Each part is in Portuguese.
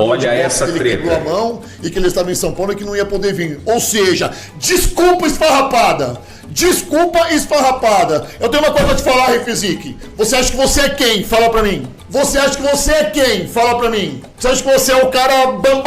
Olha essa treta. Ele quebrou a mão e que ele estava em São Paulo e que não ia poder vir. Ou seja, desculpa esfarrapada. Desculpa esfarrapada. Eu tenho uma coisa pra te falar, Refizik. Você acha que você é quem? Fala pra mim. Você acha que você é quem? Fala pra mim. Você acha que você é o cara bam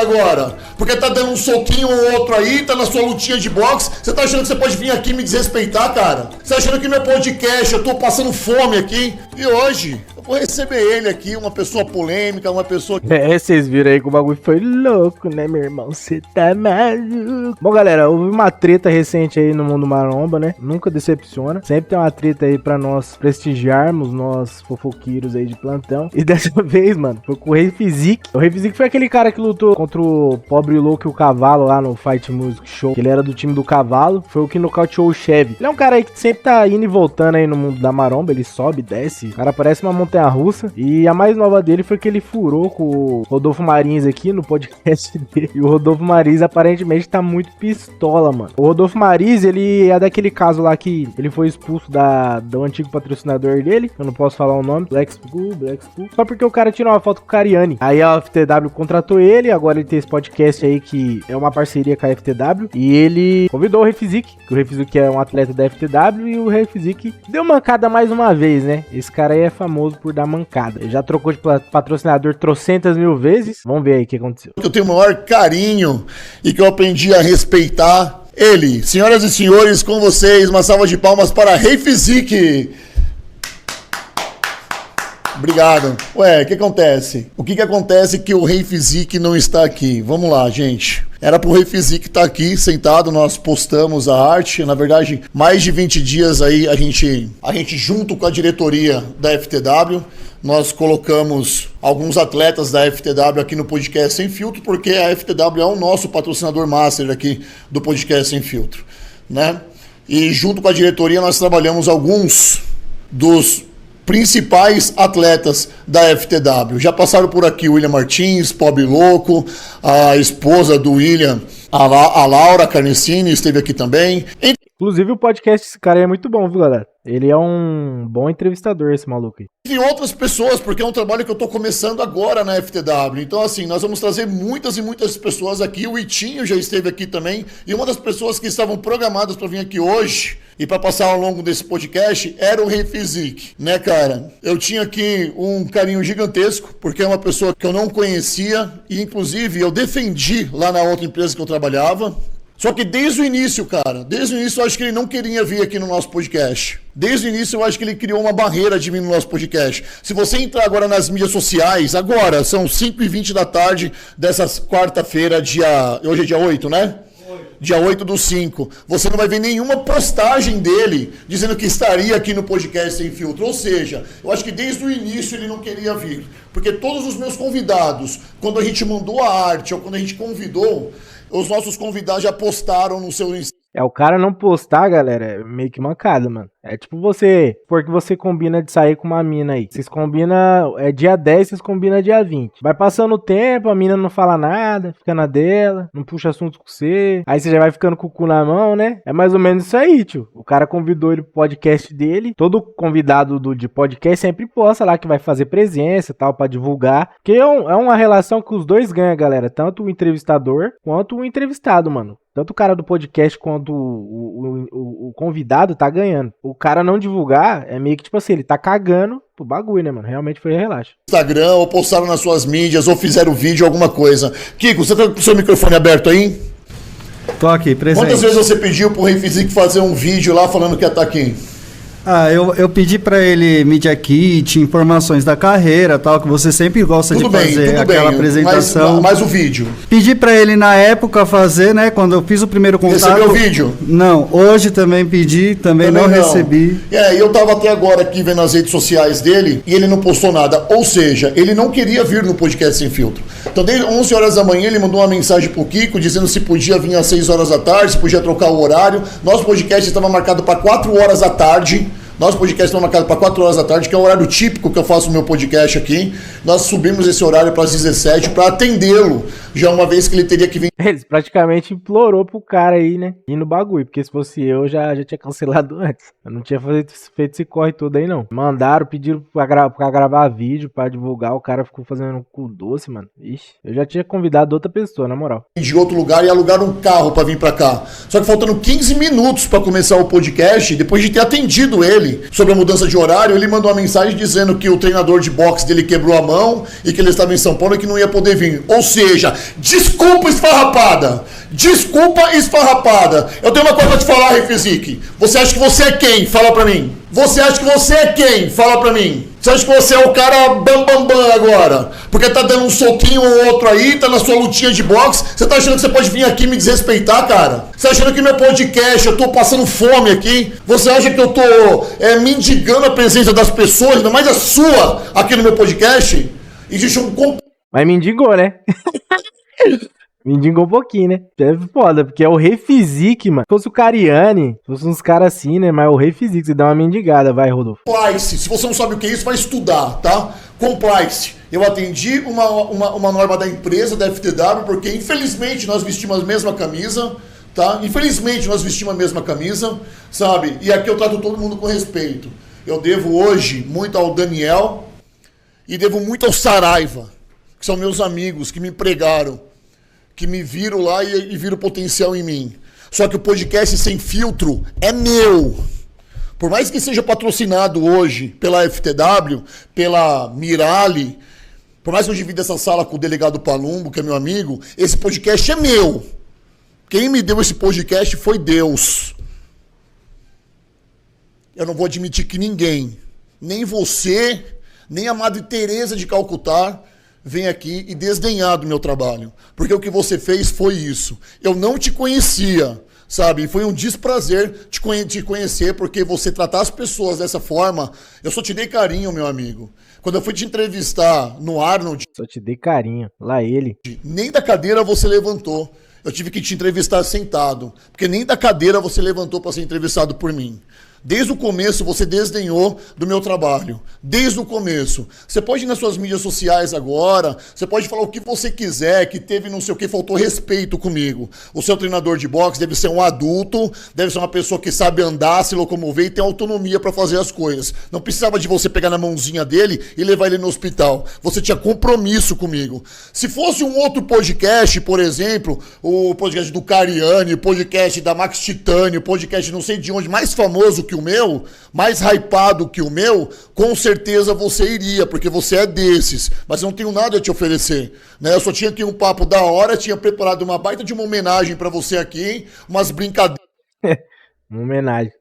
agora? Porque tá dando um soquinho ou outro aí, tá na sua lutinha de boxe. Você tá achando que você pode vir aqui me desrespeitar, cara? Você tá achando que meu podcast, eu tô passando fome aqui? E hoje, eu vou receber ele aqui, uma pessoa polêmica, uma pessoa... Vocês viram aí que o bagulho foi louco, né, meu irmão? Você tá maluco. Bom, galera, houve uma treta recente aí no mundo maromba, né? Nunca decepciona. Sempre tem uma treta aí pra nós prestigiarmos, nós fofoqueiros aí de plantão. E dessa vez, mano, foi com o Refizik. O Refizik foi aquele cara que lutou contra o Pobre Louco e o Cavalo lá no Fight Music Show. Ele era do time do Cavalo. Foi o que nocauteou o Chevy. Ele é um cara aí que sempre tá indo e voltando aí no mundo da maromba. Ele sobe, desce. O cara parece uma montanha-russa. E a mais nova dele foi que ele furou com o Rodolfo Marins aqui no podcast dele. E o Rodolfo Marins aparentemente tá muito pistola, mano. O Rodolfo Marins, ele é daquele caso lá que ele foi expulso do antigo patrocinador dele. Eu não posso falar o nome. Black School. Só porque o cara tirou uma foto com o Cariani. Aí a FTW contratou ele. Agora ele tem esse podcast aí que é uma parceria com a FTW. E ele convidou o Refizik, que o Refizik é um atleta da FTW. E o Refizik deu mancada mais uma vez, né? Esse cara aí é famoso por dar mancada. Ele já trocou de patrocinador trocentas mil vezes. Vamos ver aí o que aconteceu. Eu tenho o maior carinho e que eu aprendi a respeitar ele. Senhoras e senhores, com vocês, uma salva de palmas para Refizik. Obrigado. Ué, o que acontece? O que acontece que o Refizik não está aqui? Vamos lá, gente. Era pro Refizik estar aqui, sentado, nós postamos a arte. Na verdade, mais de 20 dias aí, a gente junto com a diretoria da FTW, nós colocamos alguns atletas da FTW aqui no Podcast Sem Filtro, porque a FTW é o nosso patrocinador master aqui do Podcast Sem Filtro, né? E junto com a diretoria nós trabalhamos alguns dos principais atletas da FTW. Já passaram por aqui o William Martins, Pobre Louco, a esposa do William, a Laura Carnecini esteve aqui também. Inclusive o podcast desse cara aí é muito bom, viu, galera? Ele é um bom entrevistador, esse maluco aí. E outras pessoas, porque é um trabalho que eu tô começando agora na FTW. Então, assim, nós vamos trazer muitas e muitas pessoas aqui. O Itinho já esteve aqui também. E uma das pessoas que estavam programadas para vir aqui hoje e para passar ao longo desse podcast era o Refizik, né, cara? Eu tinha aqui um carinho gigantesco, porque é uma pessoa que eu não conhecia. E, inclusive, eu defendi lá na outra empresa que eu trabalhava. Só que desde o início, cara, eu acho que ele não queria vir aqui no nosso podcast. Desde o início eu acho que ele criou uma barreira de vir no nosso podcast. Se você entrar agora nas mídias sociais, agora, são 5h20 da tarde dessa quarta-feira, hoje é dia 8, né? Dia 8/5. Você não vai ver nenhuma postagem dele dizendo que estaria aqui no Podcast Sem Filtro. Ou seja, eu acho que desde o início ele não queria vir. Porque todos os meus convidados, quando a gente mandou a arte ou quando a gente convidou, os nossos convidados já postaram no seu Instagram. O cara não postar, galera, é meio que mancada, mano. É tipo você, porque você combina de sair com uma mina aí. Vocês combinam, dia 10, vocês combinam dia 20. Vai passando o tempo, a mina não fala nada, fica na dela, não puxa assunto com você. Aí você já vai ficando com o cu na mão, né? É mais ou menos isso aí, tio. O cara convidou ele pro podcast dele. Todo convidado de podcast sempre posta lá que vai fazer presença e tal, pra divulgar. Porque é uma relação que os dois ganham, galera. Tanto o entrevistador quanto o entrevistado, mano. Tanto o cara do podcast quanto o convidado tá ganhando. O cara não divulgar é meio que tipo assim, ele tá cagando pro bagulho, né, mano? Realmente foi relaxa. Instagram, ou postaram nas suas mídias, ou fizeram vídeo, alguma coisa. Kiko, você tá com o seu microfone aberto aí? Tô aqui, presente. Quantas vezes você pediu pro Refizik fazer um vídeo lá falando que ia estar aqui? Eu pedi pra ele Media Kit, informações da carreira, tal, que você sempre gosta de fazer aquela apresentação. Mas o vídeo? Pedi pra ele na época fazer, né, quando eu fiz o primeiro contato. Recebeu o vídeo? Não, hoje também pedi, também não recebi. E eu tava até agora aqui vendo as redes sociais dele e ele não postou nada. Ou seja, ele não queria vir no Podcast Sem Filtro. Então, desde 11 horas da manhã, ele mandou uma mensagem pro Kiko dizendo se podia vir às 6 horas da tarde, se podia trocar o horário. Nosso podcast estava marcado para 4 horas da tarde. Nosso podcast está marcado para 4 horas da tarde, que é o horário típico que eu faço o meu podcast aqui. Nós subimos esse horário para as 17 para atendê-lo, já uma vez que ele teria que vir. Eles praticamente implorou pro cara aí, né? Ir no bagulho, porque se fosse eu, já tinha cancelado antes. Eu não tinha feito esse corre todo aí, não. Mandaram, pediram pra gravar vídeo, pra divulgar, o cara ficou fazendo um cu doce, mano. Ixi, eu já tinha convidado outra pessoa, na moral. De outro lugar e alugaram um carro pra vir pra cá. Só que faltando 15 minutos pra começar o podcast, depois de ter atendido ele sobre a mudança de horário, ele mandou uma mensagem dizendo que o treinador de boxe dele quebrou a mão e que ele estava em São Paulo e que não ia poder vir. Ou seja, desculpa esfarrapada! Desculpa esfarrapada! Eu tenho uma coisa pra te falar, Refizic. Você acha que você é quem? Fala pra mim. Você acha que você é quem? Fala pra mim. Você acha que você é o cara bam agora? Porque tá dando um soquinho ou outro aí, tá na sua lutinha de boxe. Você tá achando que você pode vir aqui me desrespeitar, cara? Você tá achando que meu podcast, eu tô passando fome aqui? Você acha que eu tô mendigando a presença das pessoas, ainda mais a sua, aqui no meu podcast? Existe um... Mas mendigou, né? Mendigou um pouquinho, né? É foda, porque é o Refizic, mano. Se fosse o Cariani, se fosse uns caras assim, né? Mas é o Refizic, você dá uma mendigada, vai, Rodolfo. Compliance. Se você não sabe o que é isso, vai estudar, tá? Compliance. Eu atendi uma norma da empresa, da FTW, porque infelizmente nós vestimos a mesma camisa, tá? Infelizmente nós vestimos a mesma camisa, sabe? E aqui eu trato todo mundo com respeito. Eu devo hoje muito ao Daniel e devo muito ao Saraiva, que são meus amigos, que me empregaram, que me viram lá e viram potencial em mim. Só que o podcast Sem Filtro é meu. Por mais que seja patrocinado hoje pela FTW, pela Mirali, por mais que eu divida essa sala com o delegado Palumbo, que é meu amigo, esse podcast é meu. Quem me deu esse podcast foi Deus. Eu não vou admitir que ninguém, nem você, nem a Madre Teresa de Calcutá, vem aqui e desdenhar do meu trabalho. Porque o que você fez foi isso. Eu não te conhecia, sabe? Foi um desprazer te conhecer, porque você tratar as pessoas dessa forma... Eu só te dei carinho, meu amigo. Quando eu fui te entrevistar no Arnold... Só te dei carinho. Lá ele. Nem da cadeira você levantou. Eu tive que te entrevistar sentado. Porque nem da cadeira você levantou para ser entrevistado por mim. Desde o começo você desdenhou do meu trabalho. Desde o começo. Você pode ir nas suas mídias sociais agora, você pode falar o que você quiser, que teve não sei o que, faltou respeito comigo. O seu treinador de boxe deve ser um adulto, deve ser uma pessoa que sabe andar, se locomover e tem autonomia para fazer as coisas. Não precisava de você pegar na mãozinha dele e levar ele no hospital. Você tinha compromisso comigo. Se fosse um outro podcast, por exemplo, o podcast do Cariani, o podcast da Max Titânio, o podcast não sei de onde, mais famoso que o meu, mais hypado que o meu, com certeza você iria, porque você é desses. Mas eu não tenho nada a te oferecer, né? Eu só tinha aqui um papo da hora, tinha preparado uma baita de uma homenagem pra você aqui, umas brincadeiras. Uma homenagem.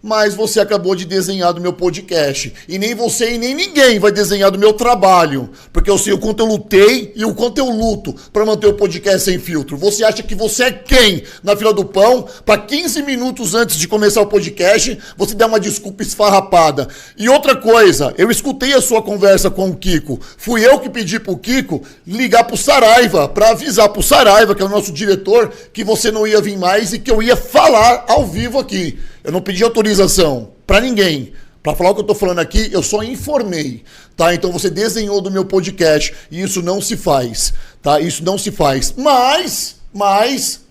Mas você acabou de desenhar do meu podcast. E nem você e nem ninguém vai desenhar do meu trabalho. Porque eu sei o quanto eu lutei e o quanto eu luto para manter o podcast Sem Filtro. Você acha que você é quem na fila do pão? Para 15 minutos antes de começar o podcast, você dá uma desculpa esfarrapada. E outra coisa, eu escutei a sua conversa com o Kiko. Fui eu que pedi pro Kiko ligar pro Saraiva, para avisar pro Saraiva, que é o nosso diretor, que você não ia vir mais e que eu ia falar ao vivo aqui. Eu não pedi autorização pra ninguém. Pra falar o que eu tô falando aqui, eu só informei, tá? Então você desenhou do meu podcast e isso não se faz, tá? Isso não se faz. Mas,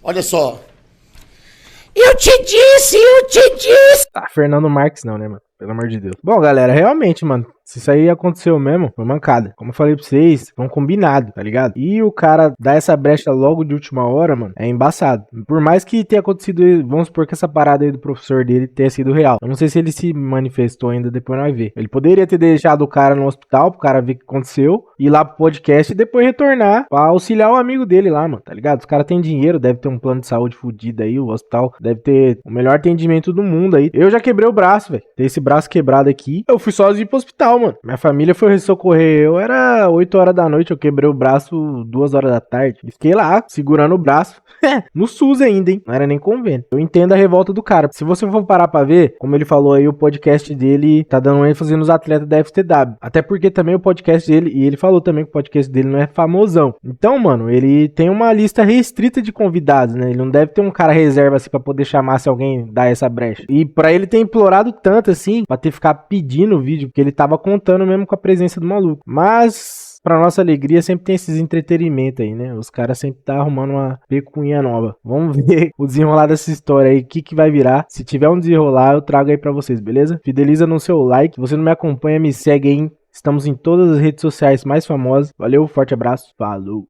olha só. Eu te disse! Ah, Fernando Marques não, né, mano? Pelo amor de Deus. Bom, galera, realmente, mano, se isso aí aconteceu mesmo, foi mancada. Como eu falei pra vocês, foi um combinado, tá ligado? E o cara dar essa brecha logo de última hora, mano, é embaçado. Por mais que tenha acontecido, vamos supor que essa parada aí do professor dele tenha sido real. Eu não sei se ele se manifestou ainda, depois nós ver. Ele poderia ter deixado o cara no hospital, pro cara ver o que aconteceu, ir lá pro podcast e depois retornar pra auxiliar o amigo dele lá, mano, tá ligado? Os caras têm dinheiro, deve ter um plano de saúde fudido aí, o hospital deve ter o melhor atendimento do mundo aí. Eu já quebrei o braço, velho. Tem esse braço quebrado aqui. Eu fui sozinho pro hospital, mano. Minha família foi socorrer. Eu era 8 horas da noite, eu quebrei o braço 2 horas da tarde. Fiquei lá, segurando o braço. No SUS ainda, hein? Não era nem convênio. Eu entendo a revolta do cara. Se você for parar pra ver, como ele falou aí, o podcast dele tá dando ênfase nos atletas da FTW. Até porque também o podcast dele, e ele falou também que o podcast dele não é famosão. Então, mano, ele tem uma lista restrita de convidados, né? Ele não deve ter um cara reserva assim pra poder chamar se alguém dar essa brecha. E pra ele ter implorado tanto assim, pra ter ficar pedindo o vídeo, porque ele tava contando mesmo com a presença do maluco. Mas pra nossa alegria, sempre tem esses entretenimentos aí, né? Os caras sempre tá arrumando uma pecunha nova. Vamos ver o desenrolar dessa história aí, o que vai virar. Se tiver um desenrolar, eu trago aí pra vocês, beleza? Fideliza no seu like. Se você não me acompanha, me segue aí. Estamos em todas as redes sociais mais famosas. Valeu, forte abraço, falou!